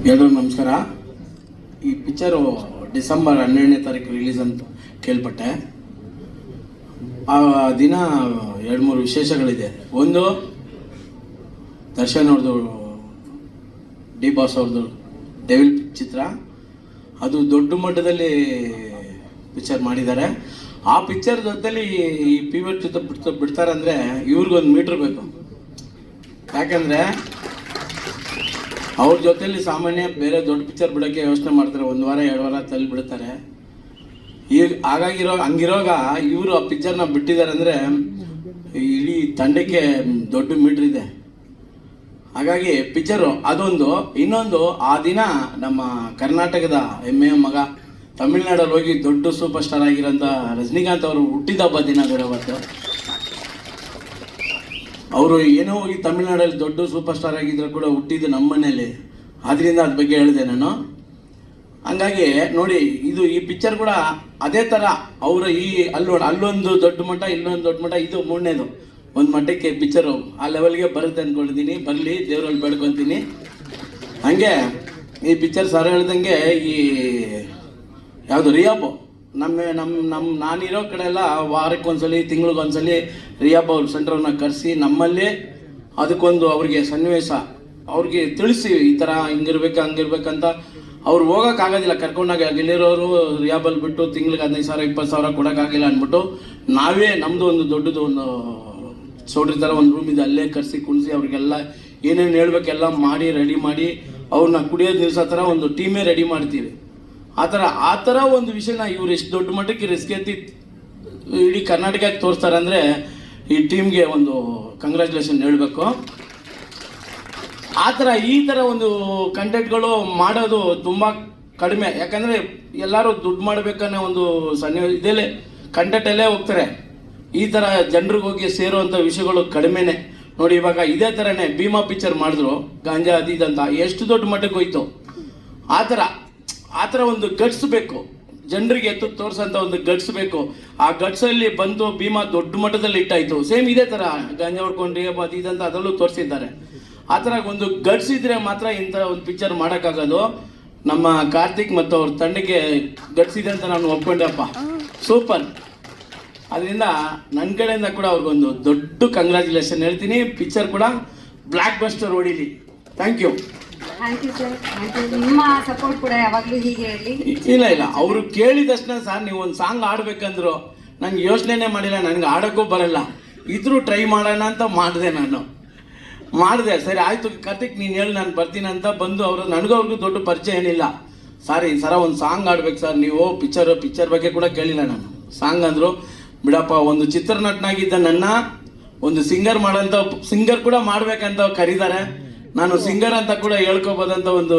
ಎಲ್ಲರೂ ನಮಸ್ಕಾರ. ಈ ಪಿಕ್ಚರು ಡಿಸೆಂಬರ್ 12ನೇ ತಾರೀಕು ರಿಲೀಸ್ ಅಂತ ಕೇಳ್ಪಟ್ಟೆ. ಆ ದಿನ 2-3 ವಿಶೇಷಗಳಿದೆ. ಒಂದು, ದರ್ಶನ್ ಅವ್ರದ್ದು ಡಿ ಬಾಸ್ ಅವ್ರದ್ದು ಡೆವಿಲ್ ಚಿತ್ರ, ಅದು ದೊಡ್ಡ ಮಟ್ಟದಲ್ಲಿ ಪಿಕ್ಚರ್ ಮಾಡಿದ್ದಾರೆ. ಆ ಪಿಕ್ಚರ್ ಜೊತೆಲಿ ಈ ಪಿವಟ್ ಜೊತೆ ಬಿಡ್ತಾರೆ ಅಂದರೆ ಇವ್ರಿಗೊಂದು ಮೀಟ್ರ್ ಬೇಕು. ಯಾಕಂದರೆ ಅವ್ರ ಜೊತೆಲಿ ಸಾಮಾನ್ಯ ಬೇರೆ ದೊಡ್ಡ ಪಿಕ್ಚರ್ ಬಿಡೋಕ್ಕೆ ಯೋಚನೆ ಮಾಡ್ತಾರೆ, 1 ವಾರ 2 ವಾರ ತಲ್ಲಿ ಬಿಡ್ತಾರೆ. ಈಗ ಹಂಗಿರೋಗ ಇವರು ಆ ಪಿಕ್ಚರ್ನ ಬಿಟ್ಟಿದ್ದಾರೆ ಅಂದರೆ ಇಡೀ ತಂಡಕ್ಕೆ ದೊಡ್ಡ ಮೀಟ್ರ್ ಇದೆ. ಹಾಗಾಗಿ ಪಿಕ್ಚರು ಅದೊಂದು. ಇನ್ನೊಂದು, ಆ ದಿನ ನಮ್ಮ ಕರ್ನಾಟಕದ ಹೆಮ್ಮೆಯ ಮಗ ತಮಿಳ್ನಾಡಲ್ಲಿ ಹೋಗಿ ದೊಡ್ಡ ಸೂಪರ್ ಸ್ಟಾರ್ ಆಗಿರೋಂಥ ರಜನಿಕಾಂತ್ ಅವರು ಹುಟ್ಟಿದ ಹಬ್ಬ ದಿನ ಬೇರೆ ಅವತ್ತು. ಅವರು ಏನೋ ಹೋಗಿ ತಮಿಳ್ನಾಡಲ್ಲಿ ದೊಡ್ಡ ಸೂಪರ್ ಸ್ಟಾರ್ ಆಗಿದ್ರು ಕೂಡ ಹುಟ್ಟಿದ್ದು ನಮ್ಮ ಮನೇಲಿ. ಆದ್ದರಿಂದ ಅದ್ರ ಬಗ್ಗೆ ಹೇಳಿದೆ ನಾನು. ಹಂಗಾಗಿ ನೋಡಿ, ಈ ಪಿಕ್ಚರ್ ಕೂಡ ಅದೇ ಥರ ಅವರ ಅಲ್ಲೊಂದು ದೊಡ್ಡ ಮಟ್ಟ, ಇಲ್ಲೊಂದು ದೊಡ್ಡ ಮಟ್ಟ, ಇದು 3ನೇದು ಒಂದು ಮಟ್ಟಕ್ಕೆ ಪಿಕ್ಚರು ಆ ಲೆವೆಲ್ಗೆ ಬರುತ್ತೆ ಅಂದ್ಕೊಂಡಿದ್ದೀನಿ. ಬರಲಿ, ದೇವರಲ್ಲಿ ಬೇಡ್ಕೊತೀನಿ. ಹಾಗೆ ಈ ಪಿಕ್ಚರ್ ಸರ್ ಹೇಳ್ದಂಗೆ ಈ ಯಾವುದು ರಿಯಾಬ್ ನಾನಿರೋ ಕಡೆ ಎಲ್ಲ ವಾರಕ್ಕೊಂದ್ಸಲಿ ತಿಂಗಳಿಗೊಂದ್ಸಲಿ ರಿಯಾಬ್ ಅವ್ರ ಸೆಂಟ್ರನ್ನ ಕರೆಸಿ ನಮ್ಮಲ್ಲಿ ಅದಕ್ಕೊಂದು ಅವ್ರಿಗೆ ಸನ್ನಿವೇಶ ಅವ್ರಿಗೆ ತಿಳಿಸಿ, ಈ ಥರ ಹಂಗಿರ್ಬೇಕಂತ. ಅವ್ರು ಹೋಗೋಕ್ಕಾಗೋದಿಲ್ಲ, ಕರ್ಕೊಂಡಾಗ ಇಲ್ಲಿರೋರು ರಿಯಾಬಲ್ಲಿ ಬಿಟ್ಟು ತಿಂಗ್ಳಿಗೆ 15,000 20,000 ಕೊಡೋಕ್ಕಾಗಿಲ್ಲ ಅಂದ್ಬಿಟ್ಟು ನಾವೇ ನಮ್ಮದು ಒಂದು ದೊಡ್ಡದು ಒಂದು ಸೋಡ್ರಿ ಥರ ಒಂದು ರೂಮ್ ಇದೆ, ಅಲ್ಲೇ ಕರೆಸಿ ಕುಣಿಸಿ ಅವ್ರಿಗೆಲ್ಲ ಏನೇನು ಹೇಳ್ಬೇಕೆಲ್ಲ ಮಾಡಿ ರೆಡಿ ಮಾಡಿ ಅವ್ರನ್ನ ಕುಡಿಯೋದು ನಿಲ್ಸೋ ಥರ ಒಂದು ಟೀಮೇ ರೆಡಿ ಮಾಡ್ತೀವಿ. ಆ ಥರ ಒಂದು ವಿಷಯನ ಇವ್ರು ಎಷ್ಟು ದೊಡ್ಡ ಮಟ್ಟಕ್ಕೆ ರಿಸ್ಕ್ ಎತ್ತಿ ಇಡೀ ಕರ್ನಾಟಕಕ್ಕೆ ತೋರಿಸ್ತಾರೆ ಅಂದರೆ ಈ ಟೀಮ್ಗೆ ಒಂದು ಕಂಗ್ರ್ಯಾಚುಲೇಷನ್ ಹೇಳಬೇಕು. ಈ ಥರ ಒಂದು ಕಂಟೆಂಟ್ಗಳು ಮಾಡೋದು ತುಂಬ ಕಡಿಮೆ. ಯಾಕಂದರೆ ಎಲ್ಲರೂ ದುಡ್ಡು ಮಾಡಬೇಕನ್ನೋ ಒಂದು ಇದೆಲ್ಲೇ ಕಂಟೆಂಟಲ್ಲೇ ಹೋಗ್ತಾರೆ. ಈ ಥರ ಜನರಿಗೆ ಹೋಗಿ ಸೇರುವಂಥ ವಿಷಯಗಳು ಕಡಿಮೆನೇ. ನೋಡಿ, ಇವಾಗ ಇದೇ ಥರನೇ ಭೀಮಾ ಪಿಕ್ಚರ್ ಮಾಡಿದ್ರು, ಗಾಂಜಾ ಇದಂತ ಎಷ್ಟು ದೊಡ್ಡ ಮಟ್ಟಕ್ಕೆ ಹೋಯ್ತು. ಆ ಥರ ಒಂದು ಗಟ್ಸ್ ಬೇಕು, ಜನರಿಗೆ ಎತ್ತು ತೋರಿಸೋಂಥ ಒಂದು ಗಟ್ಸ್ ಬೇಕು. ಆ ಗಟ್ಸಲ್ಲಿ ಬಂದು ಭೀಮಾ ದೊಡ್ಡ ಮಟ್ಟದಲ್ಲಿ ಇಟ್ಟಾಯಿತು. ಸೇಮ್ ಇದೇ ಥರ ಗಾಂಜಾ ಹೊಡ್ಕೊಂಡು ಇದಂತ ಅದರಲ್ಲೂ ತೋರಿಸಿದ್ದಾರೆ. ಆ ಥರ ಒಂದು ಗಟ್ಸ್ ಇದ್ರೆ ಮಾತ್ರ ಇಂಥ ಒಂದು ಪಿಕ್ಚರ್ ಮಾಡೋಕ್ಕಾಗೋದು. ನಮ್ಮ ಕಾರ್ತಿಕ್ ಮತ್ತು ಅವ್ರ ತಂಡಕ್ಕೆ ಗಟ್ಸ್ ಇದೆ ಅಂತ ನಾನು ಒಪ್ಕೊಂಡೆಪ್ಪ, ಸೂಪರ್. ಅದರಿಂದ ನನ್ನ ಕಡೆಯಿಂದ ಕೂಡ ಅವ್ರಿಗೊಂದು ದೊಡ್ಡ ಕಂಗ್ರ್ಯಾಚುಲೇಷನ್ ಹೇಳ್ತೀನಿ. ಪಿಕ್ಚರ್ ಕೂಡ ಬ್ಲ್ಯಾಕ್ ಬಸ್ಟರ್ ಹೊಡೀಲಿ. Thank you. ಸರ್. ನಿಮ್ಮ ಸಪೋರ್ಟ್ ಕೂಡ ಯಾವಾಗಲೂ ಹೀಗೆ ಇರಲಿ. ಇಲ್ಲ, ಅವರು ಕೇಳಿದಷ್ಟೇ ಸರ್ ನೀವು ಒಂದು ಸಾಂಗ್ ಆಡ್ಬೇಕಂದ್ರು ನಂಗೆ ಯೋಚನೆನೇ ಮಾಡಿಲ್ಲ, ನನಗೆ ಆಡೋಕ್ಕೂ ಬರಲ್ಲ. ಇದ್ರೂ ಟ್ರೈ ಮಾಡೋಣ ಅಂತ ಮಾಡಿದೆ. ಸರಿ ಆಯಿತು ಕಾರ್ತಿಕ್, ನೀನು ಹೇಳಿ ನಾನು ಬರ್ತೀನಿ ಅಂತ ಬಂದು ಅವರು ನನಗೂ ದೊಡ್ಡ ಪರಿಚಯ ಏನಿಲ್ಲ. ಸರ್ ಈ ಸರ ಒಂದು ಸಾಂಗ್ ಆಡ್ಬೇಕು ಸರ್ ನೀವು, ಪಿಕ್ಚರ್ ಬಗ್ಗೆ ಕೂಡ ಕೇಳಿಲ್ಲ ನಾನು. ಸಾಂಗ್ ಅಂದರು. ಬಿಡಪ್ಪ, ಒಂದು ಚಿತ್ರನಟನಾಗಿದ್ದ ನನ್ನ ಒಂದು ಸಿಂಗರ್ ಕೂಡ ಮಾಡ್ಬೇಕಂತ ಕರೀತಾರೆ. ನಾನು ಸಿಂಗರ್ ಅಂತ ಕೂಡ ಹೇಳ್ಕೊಬೋದಂತ ಒಂದು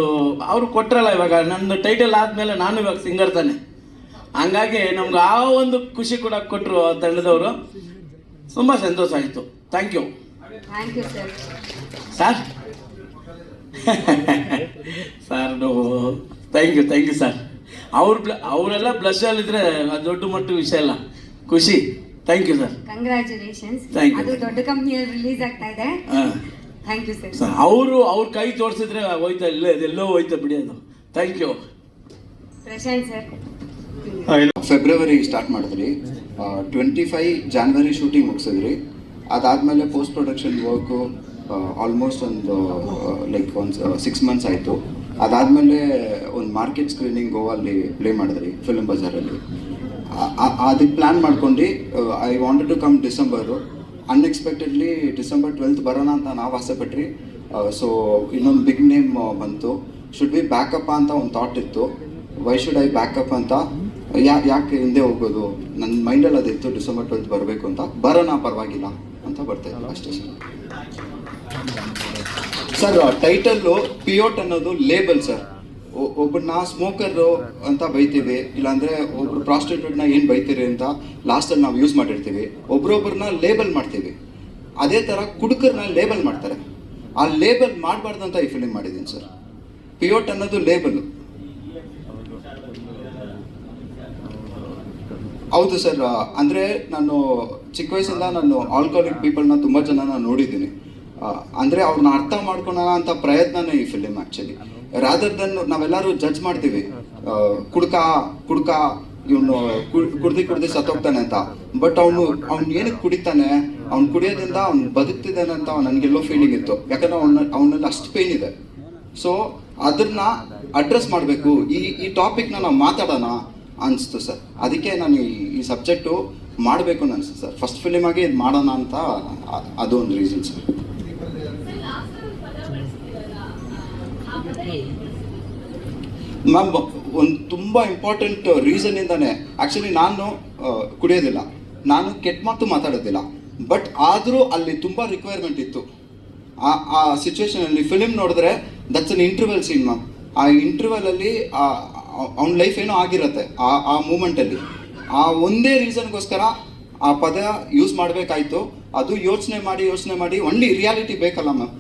ಅವರು ಕೊಟ್ರಲ್ಲ. ಇವಾಗ ನನ್ನ ಟೈಟಲ್ ಆದಮೇಲೆ ನಾನು ಇವಾಗ ಸಿಂಗರ್ ತಾನೆ. ಹಂಗಾಗಿ ನಮ್ಗೆ ಆ ಒಂದು ಖುಷಿ ಕೂಡ ಕೊಟ್ಟರು ಆ ತಂಡದವರು. ತುಂಬ ಸಂತೋಷ ಆಯಿತು. Thank you sir. Sir thank you sir. ಅವರೆಲ್ಲ ಬ್ಲಸ್ಸಲ್ಲಿದ್ದರೆ ಅದು ದೊಡ್ಡ ಮಟ್ಟ ವಿಷಯ ಅಲ್ಲ, ಖುಷಿ. Thank you sir. ಕಂಗ್ರ್ಯಾಚುಲೇಷನ್ಸ್. ಅದು ದೊಡ್ಡ ಕಂಪ್ನಿಯಲ್ಲಿ ರಿಲೀಸ್ ಆಗ್ತಾ ಇದೆ. Thank you sir. ಅವ್ರ ಕೈ ತೋರಿಸಿದ್ರೆ ಹೋಯ್ತಾ, ಎಲ್ಲೋ ಹೋಯ್ತಾ ಬಿಡಿ ಅದು. Thank you. Prashanth sir. February start ಮಾಡಿದ್ರಿ, 25 ಜಾನ್ವರಿ ಶೂಟಿಂಗ್ ಮುಗಿಸಿದ್ರಿ. ಅದಾದಮೇಲೆ ಪೋಸ್ಟ್ ಪ್ರೊಡಕ್ಷನ್ ವರ್ಕು ಆಲ್ಮೋಸ್ಟ್ ಒಂದು 6 ಮಂತ್ಸ್ ಆಯಿತು. ಅದಾದಮೇಲೆ ಒಂದು ಮಾರ್ಕೆಟ್ ಸ್ಕ್ರೀನಿಂಗ್ ಗೋವಲ್ಲಿ ಪ್ಲೇ ಮಾಡಿದ್ರಿ ಫಿಲ್ಮ್ ಬಜಾರಲ್ಲಿ. ಅದಕ್ಕೆ ಪ್ಲ್ಯಾನ್ ಮಾಡ್ಕೊಂಡು I wanted to come December. Unexpectedly December 12th ಬರೋಣ ಅಂತ ನಾವು ಆಸೆ ಪಟ್ರಿ. ಸೊ ಇನ್ನೊಂದು ಬಿಗ್ ನೇಮ್ ಬಂತು. ಶುಡ್ ಬಿ ಬ್ಯಾಕಪ್ ಅಂತ ಒಂದು ಥಾಟ್ ಇತ್ತು. ವೈ ಶುಡ್ ಐ ಬ್ಯಾಕಪ್ ಅಂತ, ಯಾಕೆ ಹಿಂದೆ ಹೋಗೋದು, ನನ್ನ ಮೈಂಡಲ್ಲಿ ಅದಿತ್ತು ಡಿಸೆಂಬರ್ 12th ಬರಬೇಕು ಅಂತ. ಬರೋಣ ಪರವಾಗಿಲ್ಲ ಅಂತ ಬರ್ತಾಯಿಲ್ಲ ಅಷ್ಟೇ ಸರ್. ಟೈಟಲ್ಲು ಪಿಯೋಟ್ ಅನ್ನೋದು ಲೇಬಲ್ ಸರ್. ಒಬ್ಬರನ್ನ ಸ್ಮೋಕರು ಅಂತ ಬೈತೀವಿ, ಇಲ್ಲಾಂದರೆ ಒಬ್ರು ಪ್ರಾಸ್ಟಿಟ್ಯೂಟ್ನ ಏನು ಬೈತೀರಿ ಅಂತ ಲಾಸ್ಟಲ್ಲಿ ನಾವು ಯೂಸ್ ಮಾಡಿರ್ತೀವಿ. ಒಬ್ರೊಬ್ಬರನ್ನ ಲೇಬಲ್ ಮಾಡ್ತೀವಿ. ಅದೇ ಥರ ಕುಡುಕರನ್ನ ಲೇಬಲ್ ಮಾಡ್ತಾರೆ. ಆ ಲೇಬಲ್ ಮಾಡಬಾರ್ದು ಅಂತ ಈ ಫಿಲಿಮ್ ಮಾಡಿದ್ದೀನಿ ಸರ್. ಪಿಯೋಟ್ ಅನ್ನೋದು ಲೇಬಲು. ಹೌದು ಸರ್. ಅಂದರೆ ನಾನು ಚಿಕ್ಕ ವಯಸ್ಸಿಂದ ಆಲ್ಕೋಹಾಲಿಕ್ ಪೀಪಲ್ನ ತುಂಬ ಜನ ನಾನು ನೋಡಿದ್ದೀನಿ. ಅಂದರೆ ಅವ್ರನ್ನ ಅರ್ಥ ಮಾಡ್ಕೊಳೋಣ ಅಂತ ಪ್ರಯತ್ನನೇ ಈ ಫಿಲಿಮ್ ಆ್ಯಕ್ಚುಲಿ. ರಾದರ್ ದನ್ ನಾವೆಲ್ಲರೂ ಜಡ್ಜ್ ಮಾಡ್ತೀವಿ, ಕುಡ್ಕ ಇವನು ಕುಡ್ದು ಸತ್ತೋಗ್ತಾನೆ ಅಂತ. ಬಟ್ ಅವ್ನು ಏನಕ್ಕೆ ಕುಡಿತಾನೆ, ಅವ್ನು ಕುಡಿಯೋದ್ರಿಂದ ಅವ್ನು ಬದುಕ್ತಿದ್ದಾನೆ ಅಂತ ನನಗೆಲ್ಲೋ ಫೀಲಿಂಗ್ ಇತ್ತು. ಯಾಕಂದ್ರೆ ಅವನಲ್ಲಿ ಅಷ್ಟು ಪೇನ್ ಇದೆ. ಸೊ ಅದನ್ನ ಅಡ್ರೆಸ್ ಮಾಡಬೇಕು, ಈ ಟಾಪಿಕ್ನ ನಾವು ಮಾತಾಡೋಣ ಅನಿಸ್ತು ಸರ್. ಅದಕ್ಕೆ ನಾನು ಈ ಸಬ್ಜೆಕ್ಟು ಮಾಡಬೇಕು ಅಂತ ಅನಿಸ್ತು ಸರ್. ಫಸ್ಟ್ ಫಿಲಿಮ್ ಆಗಿ ಇದು ಮಾಡೋಣ ಅಂತ ಅದು ಒಂದು ರೀಸನ್ ಸರ್. ಮ್ಯಾಮ್, ಒಂದು ತುಂಬ ಇಂಪಾರ್ಟೆಂಟ್ ರೀಸನ್ನಿಂದಾನೆ ಆ್ಯಕ್ಚುಲಿ ನಾನು ಕುಡಿಯೋದಿಲ್ಲ, ನಾನು ಕೆಟ್ಟ ಮಾತು ಮಾತಾಡೋದಿಲ್ಲ. ಬಟ್ ಆದರೂ ಅಲ್ಲಿ ತುಂಬ ರಿಕ್ವೈರ್ಮೆಂಟ್ ಇತ್ತು. ಆ ಸಿಚುವೇಶನಲ್ಲಿ ಫಿಲಿಮ್ ನೋಡಿದ್ರೆ that's an interval scene ma'am. ಆ ಇಂಟರ್ವಲಲ್ಲಿ ಅವ್ನ ಲೈಫ್ ಏನೋ ಆಗಿರುತ್ತೆ ಆ ಮೂಮೆಂಟಲ್ಲಿ. ಆ ಒಂದೇ ರೀಸನ್ಗೋಸ್ಕರ ಆ ಪದ ಯೂಸ್ ಮಾಡಬೇಕಾಯ್ತು. ಅದು ಯೋಚನೆ ಮಾಡಿ ಒನ್ಲಿ ರಿಯಾಲಿಟಿ ಬೇಕಲ್ಲ ಮ್ಯಾಮ್.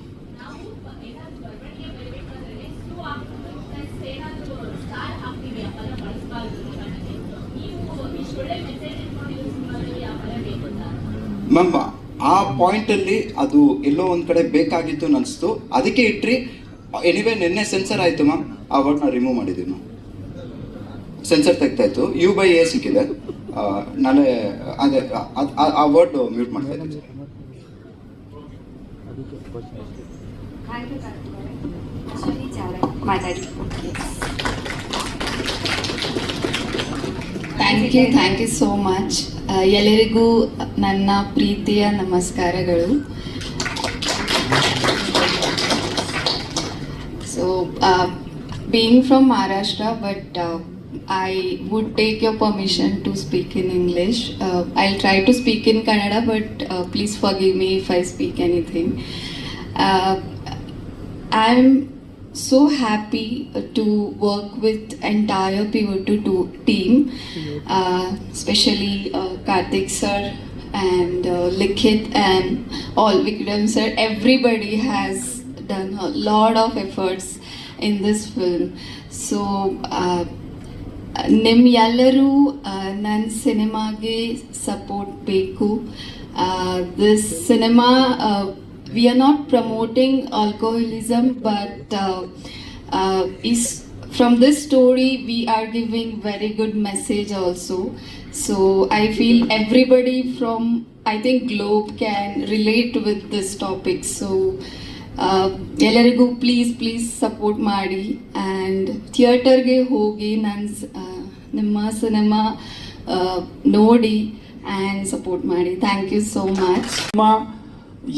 ಮ್ಯಾಮ್, ಆ ಪಾಯಿಂಟಲ್ಲಿ ಅದು ಎಲ್ಲೋ ಒಂದು ಕಡೆ ಬೇಕಾಗಿತ್ತು ಅನಿಸ್ತು, ಅದಕ್ಕೆ ಇಟ್ರಿ. ಎನಿವೇ ನಿನ್ನೆ ಸೆನ್ಸರ್ ಆಯಿತು ಮ್ಯಾಮ್, ಆ ವರ್ಡ್ನ ರಿಮೂವ್ ಮಾಡಿದ್ದೀವಿ ಮ್ಯಾಮ್. ಸೆನ್ಸರ್ ತೆಗ್ತಾಯಿತ್ತು, U/A ಸಿಕ್ಕಿದೆ. ನಾಳೆ ಅದೇ ಆ ವರ್ಡ್ ಮ್ಯೂಟ್ ಮಾಡ್ತಾ ಇದ್ದೀನಿ. Thank you so much. ಎಲ್ಲರಿಗೂ ನನ್ನ ಪ್ರೀತಿಯ ನಮಸ್ಕಾರಗಳು. So being from Maharashtra, but I would take your permission to speak in English. I'll try to speak in Kannada, but please forgive me if I speak anything. I'm so happy to work with entire Pivotal team, especially Karthik sir and Likhit and all Vikram sir. Everybody has done a lot of efforts in this film. So ನಿಮ್ ಎಲ್ಲರೂ ನನ್ನ ಸಿನಿಮಾಗೆ support ಬೇಕು. This cinema we are not promoting alcoholism, but is from this story we are giving very good message also. So I feel everybody from, I think, globe can relate with this topic. So ಎಲ್ಲರಿಗೂ please support ಮಾಡಿ and ಥಿಯೇಟರ್ಗೆ ಹೋಗಿ ನಿಮ್ಮ cinema ನೋಡಿ and support ಮಾಡಿ. Thank you so much.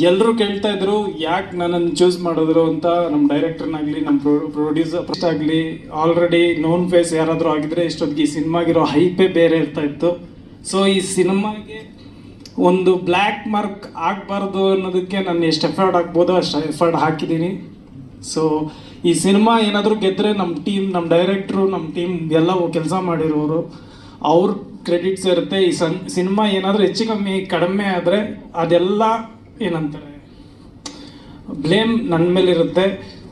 ಎಲ್ಲರೂ ಕೇಳ್ತಾ ಇದ್ರು ಯಾಕೆ ನನ್ನನ್ನು ಚೂಸ್ ಮಾಡಿದ್ರು ಅಂತ. ನಮ್ಮ ಡೈರೆಕ್ಟರ್ನಾಗಲಿ ನಮ್ಮ ಪ್ರೊಡ್ಯೂಸರ್ ಆಗಲಿ ಆಲ್ರೆಡಿ ನೋನ್ ಫೇಸ್ ಯಾರಾದರೂ ಆಗಿದ್ರೆ ಇಷ್ಟೊತ್ತಿಗೆ ಈ ಸಿನಿಮಾಗಿರೋ ಹೈಪೇ ಬೇರೆ ಇರ್ತಾ ಇತ್ತು. ಸೊ ಈ ಸಿನಿಮಾಗೆ ಒಂದು ಬ್ಲ್ಯಾಕ್ ಮಾರ್ಕ್ ಆಗಬಾರ್ದು ಅನ್ನೋದಕ್ಕೆ ನಾನು ಎಷ್ಟು ಎಫರ್ಟ್ ಹಾಕ್ಬೋದೋ ಅಷ್ಟು ಎಫರ್ಟ್ ಹಾಕಿದ್ದೀನಿ. ಸೊ ಈ ಸಿನಿಮಾ ಏನಾದರೂ ಗೆದ್ದರೆ ನಮ್ಮ ಟೀಮ್, ನಮ್ಮ ಡೈರೆಕ್ಟ್ರು, ನಮ್ಮ ಟೀಮ್ ಎಲ್ಲ ಕೆಲಸ ಮಾಡಿರೋರು ಅವ್ರ ಕ್ರೆಡಿಟ್ಸ್ ಇರುತ್ತೆ. ಈ ಸಿನಿಮಾ ಏನಾದರೂ ಹೆಚ್ಚು ಕಡಿಮೆ ಆದರೆ ಅದೆಲ್ಲ ಏನಂತಾರೆ ಬ್ಲೇಮ್ ನನ್ನ ಮೇಲಿರುತ್ತೆ.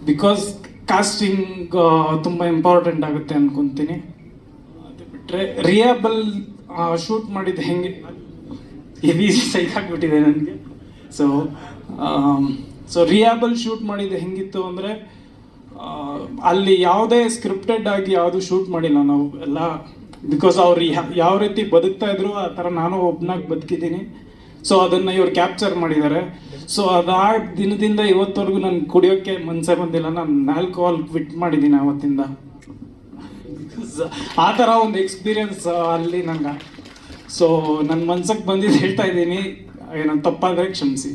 ಬಿಕಾಸ್ ಕಾಸ್ಟಿಂಗ್ ತುಂಬ ಇಂಪಾರ್ಟೆಂಟ್ ಆಗುತ್ತೆ ಅಂದ್ಕೊತೀನಿ. ಅದು ಬಿಟ್ಟರೆ ರಿಯಾಬಲ್ ಶೂಟ್ ಮಾಡಿದ್ದು ಹೆಂಗೆ ಹೆವಿ ಸೈಕ್ ಆಗಿಬಿಟ್ಟಿದೆ ನನಗೆ. ಸೊ ರಿಯಾಬಲ್ ಶೂಟ್ ಮಾಡಿದ್ದು ಹೆಂಗಿತ್ತು ಅಂದರೆ ಅಲ್ಲಿ ಯಾವುದೇ ಸ್ಕ್ರಿಪ್ಟೆಡ್ ಆಗಿ ಯಾವುದು ಶೂಟ್ ಮಾಡಿಲ್ಲ ನಾವು ಎಲ್ಲ. ಬಿಕಾಸ್ ಅವ್ರು ಯಾವ ರೀತಿ ಬದುಕ್ತಾ ಇದ್ರು ಆ ಥರ ನಾನು ಒಬ್ಬನಾಗಿ ಬದುಕಿದ್ದೀನಿ. ಸೊ ಅದನ್ನು ಇವ್ರು ಕ್ಯಾಪ್ಚರ್ ಮಾಡಿದ್ದಾರೆ. ಸೊ ಅದಾದ ದಿನದಿಂದ ಇವತ್ತವರೆಗೂ ನನಗೆ ಕುಡಿಯೋಕ್ಕೆ ಮನಸ್ಸೇ ಬಂದಿಲ್ಲ. ನಾನು ಆಲ್ಕೋಹಾಲ್ ಕ್ವಿಟ್ ಮಾಡಿದ್ದೀನಿ ಅವತ್ತಿಂದ. ಆ ಥರ ಒಂದು ಎಕ್ಸ್ಪೀರಿಯನ್ಸ್ ಅಲ್ಲಿ ನಂಗೆ. ಸೊ ನನ್ನ ಮನ್ಸಕ್ಕೆ ಬಂದಿದ್ದು ಹೇಳ್ತಾ ಇದ್ದೀನಿ, ಏನಂತ ತಪ್ಪಾದರೆ ಕ್ಷಮಿಸಿ,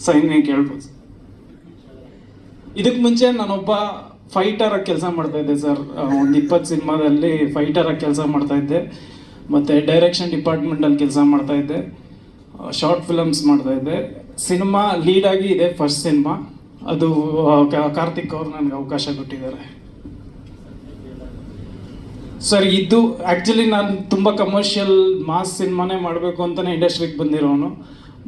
ಸೈನ್ಯ ಕೇಳ್ಬೋದು. ಇದಕ್ಕೆ ಮುಂಚೆ ನಾನೊಬ್ಬ ಫೈಟರಾಗಿ ಕೆಲಸ ಮಾಡ್ತಾಯಿದ್ದೆ ಸರ್. ಒಂದು 20 ಸಿನಿಮಾದಲ್ಲಿ ಫೈಟರಾಗಿ ಕೆಲಸ ಮಾಡ್ತಾಯಿದ್ದೆ. ಮತ್ತು ಡೈರೆಕ್ಷನ್ ಡಿಪಾರ್ಟ್ಮೆಂಟಲ್ಲಿ ಕೆಲಸ ಮಾಡ್ತಾಯಿದ್ದೆ, ಶಾರ್ಟ್ ಫಿಲಮ್ಸ್ ಮಾಡ್ತಾಯಿದ್ದೆ. ಸಿನಿಮಾ ಲೀಡಾಗಿ ಇದೆ ಫಸ್ಟ್ ಸಿನಿಮಾ. ಅದು ಕಾರ್ತಿಕ್ ಅವರು ನನಗೆ ಅವಕಾಶ ಕೊಟ್ಟಿದ್ದಾರೆ ಸರ್. ಇದು ಆ್ಯಕ್ಚುಲಿ ನಾನು ತುಂಬ ಕಮರ್ಷಿಯಲ್ ಮಾಸ್ ಸಿನಿಮಾನೇ ಮಾಡಬೇಕು ಅಂತಲೇ ಇಂಡಸ್ಟ್ರಿಗೆ ಬಂದಿರೋನು.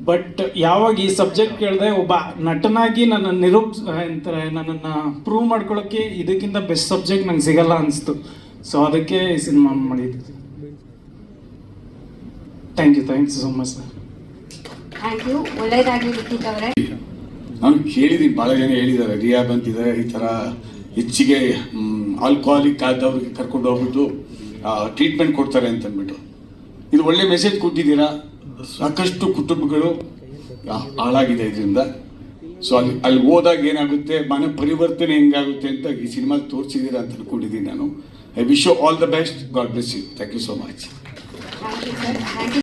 ಬಟ್ ಯಾವಾಗ ಈ ಸಬ್ಜೆಕ್ಟ್ ಕೇಳಿದೆ, ಒಬ್ಬ ನಟನಾಗಿ ನನ್ನನ್ನು ಪ್ರೂವ್ ಮಾಡ್ಕೊಳ್ಳೋಕ್ಕೆ ಇದಕ್ಕಿಂತ ಬೆಸ್ಟ್ ಸಬ್ಜೆಕ್ಟ್ ನಂಗೆ ಸಿಗಲ್ಲ ಅನಿಸ್ತು. ಸೊ ಅದಕ್ಕೆ ಈ ಸಿನಿಮಾ ಮಾಡಿದ್ದು. Thank you so much sir. Thank you. ಒಳ್ಳೆಯದಾಗಲಿ ಲಿಖಿತ್ ಅವರೇ. ನಾನು ಕೇಳಿದ್ದೀನಿ, ಭಾಳ ಜನ ಹೇಳಿದ್ದಾರೆ ರಿಯಾಬ್ ಅಂತಿದ್ದಾರೆ, ಈ ಥರ ಹೆಚ್ಚಿಗೆ ಆಲ್ಕೋಹಾಲಿಕ್ ಆದವ್ರಿಗೆ ಕರ್ಕೊಂಡು ಹೋಗ್ಬಿಟ್ಟು ಟ್ರೀಟ್ಮೆಂಟ್ ಕೊಡ್ತಾರೆ ಅಂತಂದ್ಬಿಟ್ಟು. ಇದು ಒಳ್ಳೆ ಮೆಸೇಜ್ ಕೊಟ್ಟಿದ್ದೀರಾ. ಸಾಕಷ್ಟು ಕುಟುಂಬಗಳು ಹಾಳಾಗಿದೆ ಇದರಿಂದ. ಸೊ ಅಲ್ಲಿ ಹೋದಾಗ ಏನಾಗುತ್ತೆ, ಮನೆ ಪರಿವರ್ತನೆ ಹೆಂಗಾಗುತ್ತೆ ಅಂತ ಈ ಸಿನಿಮಾ ತೋರಿಸಿದ್ದೀರಾ ಅಂತ ಅನ್ಕೊಂಡಿದ್ದೀನಿ ನಾನು. I wish you all the best. God bless you. Thank you so much. Thank you sir. Thank you.